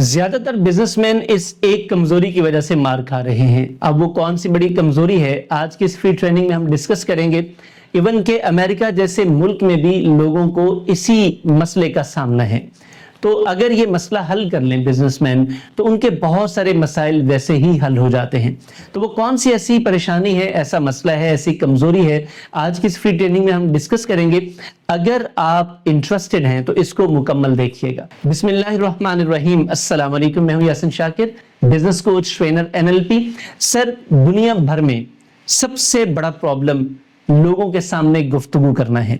ज्यादा तर बिजनेसमैन इस एक कमजोरी की वजह से मार खा रहे हैं। अब वो कौन सी बड़ी कमजोरी है, आज की इस फ्री ट्रेनिंग में हम डिस्कस करेंगे। इवन के अमेरिका जैसे मुल्क में भी लोगों को इसी मसले का सामना है। तो अगर ये मसला हल कर लें बिजनेसमैन, तो उनके बहुत सारे मसाइल वैसे ही हल हो जाते हैं। तो वो कौन सी ऐसी परेशानी है, ऐसा मसला है, ऐसी कमजोरी है, आज की इस फ्री ट्रेनिंग में हम डिस्कस करेंगे। अगर आप इंटरेस्टेड हैं तो इसको मुकम्मल देखिएगा। बिस्मिल्लाहिर्रहमानिर्रहीम। अस्सलाम वालेकुम, मैं हूं Yasin Shakir, business coach, trainer, NLP। Sir, दुनिया भर में सबसे बड़ा प्रॉब्लम लोगों के सामने गुफ्तगू करना है।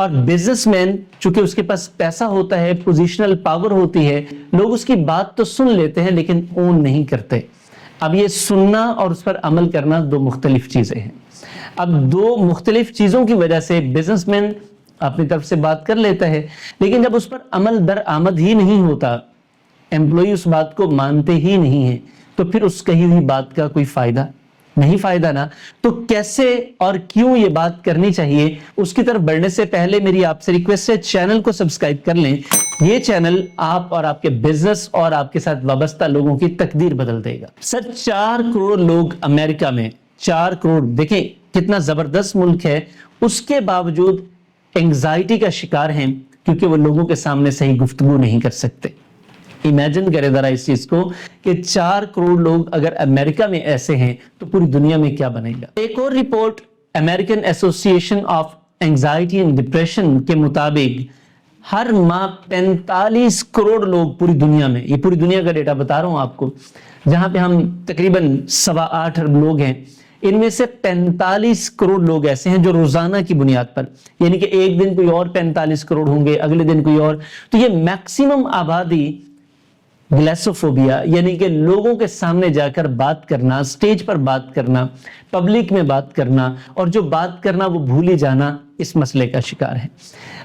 और बिजनेसमैन चूंकि उसके पास पैसा होता है, पोजीशनल पावर होती है, लोग उसकी बात तो सुन लेते हैं लेकिन ओन नहीं करते। अब ये सुनना और उस पर अमल करना दो मुख्तलिफ चीजें हैं। अब दो मुख्तलिफ चीजों की वजह से बिजनेसमैन अपनी तरफ से बात कर लेता है, लेकिन जब उस पर अमल दरआमद ही नहीं होता, एम्प्लॉय उस बात को मानते ही नहीं है, तो फिर उस कही हुई बात का कोई फायदा नहीं। फायदा ना, तो कैसे और क्यों ये बात करनी चाहिए, उसकी तरफ बढ़ने से पहले मेरी आपसे रिक्वेस्ट है, चैनल को सब्सक्राइब कर लें। ये चैनल आप और आपके बिजनेस और आपके साथ वाबस्ता लोगों की तकदीर बदल देगा। सर, 4 करोड़ लोग अमेरिका में, 4 करोड़, देखें कितना जबरदस्त मुल्क है, उसके बावजूद एंग्जाइटी का शिकार हैं क्योंकि वो लोगों के सामने सही गुफ्तगू नहीं कर सकते। इमेजिन करें जरा इस चीज को कि 4 करोड़ लोग अगर अमेरिका में ऐसे हैं तो पूरी दुनिया में क्या बनेगा। एक और report American association of anxiety and depression के मुताबिक हर माह 45 करोड़ लोग पूरी दुनिया में, ये पूरी दुनिया का डेटा बता रहा हूं आपको, जहां पे हम तकरीबन 8.25 अरब लोग हैं, इनमें से 45 करोड़ लोग ऐसे हैं जो रोजाना की बुनियाद पर, यानी कि एक दिन कोई और 45 करोड़ होंगे, अगले दिन कोई और, तो ये मैक्सिमम आबादी ग्लेसोफोबिया, यानी कि लोगों के सामने जाकर बात करना, स्टेज पर बात करना, पब्लिक में बात करना और जो बात करना वो भूल ही जाना, इस मसले का शिकार है।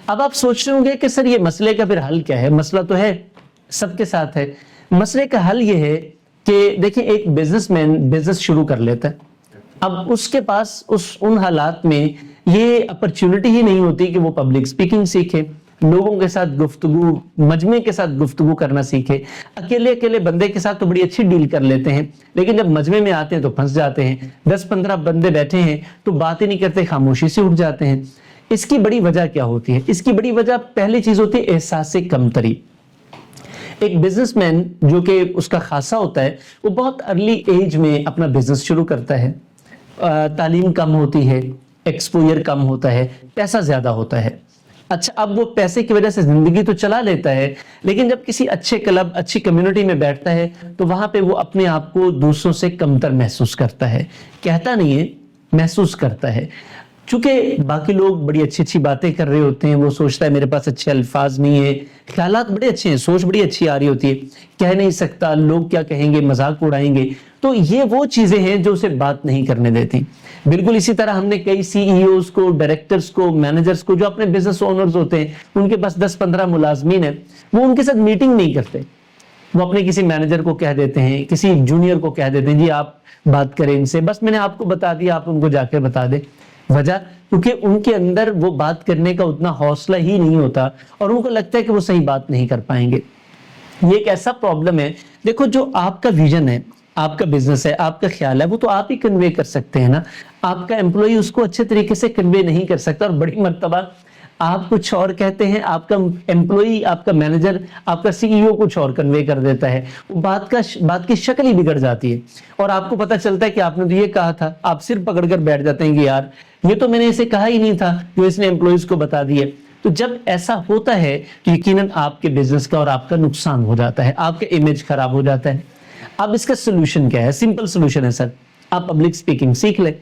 अब आप सोच रहे होंगे कि सर ये मसले का फिर हल क्या है। मसला तो है, सबके साथ है। मसले का हल ये है कि देखिए, एक बिजनेसमैन बिजनेस शुरू कर लेता है, अब उसके पास उन हालात में ये अपॉर्चुनिटी ही नहीं होती कि वो पब्लिक स्पीकिंग सीखे, लोगों के साथ गुफ्तगू, मजमे के साथ गुफ्तगू करना सीखे। अकेले बंदे के साथ तो बड़ी अच्छी डील कर लेते हैं, लेकिन जब मजमे में आते हैं तो फंस जाते हैं। 10-15 बंदे बैठे हैं तो बात ही नहीं करते, खामोशी से उठ जाते हैं। इसकी बड़ी वजह क्या होती है? इसकी बड़ी वजह पहली चीज होती है एहसास से कमतरी। एक बिजनेसमैन जो कि उसका खासा होता है, वो बहुत अर्ली एज में अपना बिजनेस शुरू करता है, तालीम कम होती है, एक्सपोजर कम होता है, पैसा ज्यादा होता है। अच्छा, अब वो पैसे की वजह से जिंदगी तो चला लेता है, लेकिन जब किसी अच्छे क्लब, अच्छी कम्युनिटी में बैठता है तो वहां पे वो अपने आप को दूसरों से कमतर महसूस करता है। कहता नहीं है, महसूस करता है। चूंकि बाकी लोग बड़ी अच्छी अच्छी बातें कर रहे होते हैं, वो सोचता है मेरे पास अच्छे अल्फाज नहीं है, ख्यालात बड़े अच्छे हैं, सोच बड़ी अच्छी आ रही होती है, कह नहीं सकता, लोग क्या कहेंगे, मजाक उड़ाएंगे। तो ये वो चीजें हैं जो उसे बात नहीं करने देती। बिल्कुल इसी तरह हमने कई CEOs को, डायरेक्टर्स को, मैनेजर्स को, जो अपने बिजनेस ओनर्स होते हैं, उनके पास 10-15 मुलाजमीन है, वो उनके साथ मीटिंग नहीं करते। वो अपने किसी मैनेजर को कह देते हैं, किसी जूनियर को कह देते हैं, जी आप बात करें इनसे, बस मैंने आपको बता दिया, आप उनको जाकर बता दें। वजह, क्योंकि उनके अंदर वो बात करने का उतना हौसला ही नहीं होता और उनको लगता है कि वो सही बात नहीं कर पाएंगे। ये एक ऐसा प्रॉब्लम है। देखो, जो आपका विजन है, आपका बिजनेस है, आपका ख्याल है, वो तो आप ही कन्वे कर सकते हैं ना। आपका एम्प्लॉय उसको अच्छे तरीके से कन्वे नहीं कर सकता, और बड़ी मर्तबा आप कुछ और कहते हैं, आपका एम्प्लॉय, आपका मैनेजर, आपका CEO कुछ और कन्वे कर देता है। बात की शक्ल ही बिगड़ जाती है और आपको पता चलता है कि आपने तो ये कहा था। आप सिर पकड़कर बैठ जाते हैं कि यार ये तो मैंने इसे कहा ही नहीं था, जो इसने एम्प्लॉयज को बता दिया। तो जब ऐसा होता है तो यकीनन आपके बिजनेस का और आपका नुकसान हो जाता है, आपका इमेज खराब हो जाता है। अब इसका सोल्यूशन क्या है? सिंपल सोल्यूशन है सर, आप पब्लिक स्पीकिंग सीख लें।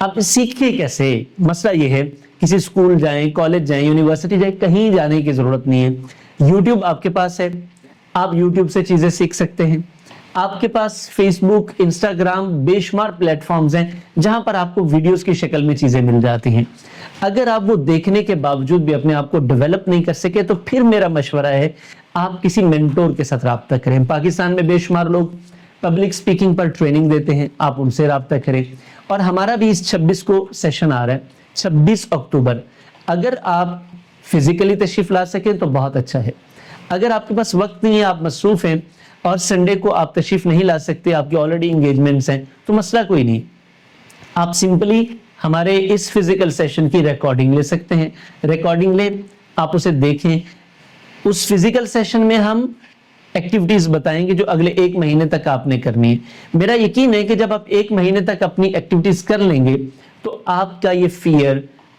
आप सीखे कैसे? मसला ये है, किसी स्कूल जाएं, कॉलेज जाएं, यूनिवर्सिटी जाएं, कहीं जाने की जरूरत नहीं है। यूट्यूब आपके पास है, आप यूट्यूब से चीजें सीख सकते हैं। आपके पास फेसबुक, इंस्टाग्राम, बेशुमार प्लेटफॉर्म्स हैं जहां पर आपको वीडियोस की शक्ल में चीजें मिल जाती हैं। अगर आप वो देखने के बावजूद भी अपने आप को डेवलप नहीं कर सके तो फिर मेरा मशवरा है आप किसी मेंटोर के साथ राब्ता करें। पाकिस्तान में बेशुमार लोग पब्लिक स्पीकिंग पर ट्रेनिंग देते हैं, आप उनसे राब्ता करें। और हमारा भी इस 26 को सेशन आ रहा है, 26 अक्टूबर। अगर आप फिजिकली तशरीफ ला सकें तो बहुत अच्छा है। اگر آپ کے پاس وقت نہیں ہے, آپ مصروف ہیں اور سنڈے کو آپ تشریف نہیں لا سکتے, آپ کی آلریڈی انگیجمنٹس ہیں, تو مسئلہ کوئی نہیں. آپ سمپلی ہمارے اس فزیکل سیشن کی ریکارڈنگ لے سکتے ہیں. ریکارڈنگ لیں, آپ اسے دیکھیں. اس فزیکل سیشن میں ہم ایکٹیویٹیز بتائیں گے جو اگلے 1 مہینے تک آپ نے کرنی ہے. میرا یقین ہے کہ جب آپ 1 مہینے تک اپنی ایکٹیویٹیز کر لیں گے تو آپ کا یہ فیئر,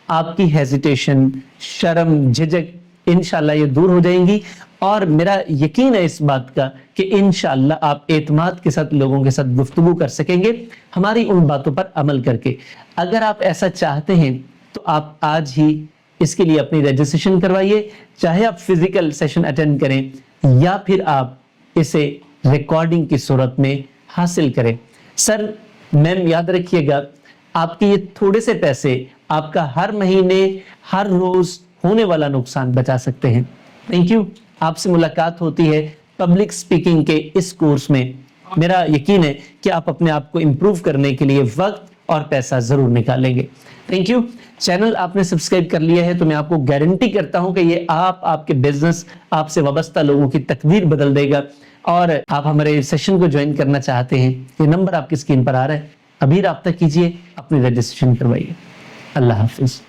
آپ کی ہیزیٹیشن, شرم, جھجک انشاءاللہ یہ دور ہو جائیں گی. اور میرا یقین ہے اس بات کا کہ انشاءاللہ آپ اعتماد کے ساتھ لوگوں کے ساتھ گفتگو کر سکیں گے ہماری ان باتوں پر عمل کر کے. اگر آپ ایسا چاہتے ہیں تو آپ آج ہی اس کے لیے اپنی رجسٹریشن کروائیے, چاہے آپ فزیکل سیشن اٹینڈ کریں یا پھر آپ اسے ریکارڈنگ کی صورت میں حاصل کریں. سر, میم, یاد رکھیے گا آپ کے یہ تھوڑے سے پیسے آپ کا ہر مہینے, ہر روز ہونے والا نقصان بچا سکتے ہیں. Thank you. آپ سے ملاقات ہوتی ہے پبلک سپیکنگ کے اس کورس میں. میرا یقین ہے کہ آپ اپنے آپ کو امپروو کرنے کے لیے وقت اور پیسہ ضرور نکالیں گے. Thank you. چینل آپ نے سبسکرائب کر لیا ہے تو میں آپ کو گارنٹی کرتا ہوں کہ یہ آپ کے بزنس, آپ سے وابستہ لوگوں کی تقدیر بدل دے گا. اور آپ ہمارے سیشن کو جوائن کرنا چاہتے ہیں, یہ نمبر آپ کی اسکرین پر آ رہا ہے, ابھی رابطہ کیجئے, اپنی رجسٹریشن کروائیے. اللہ حافظ.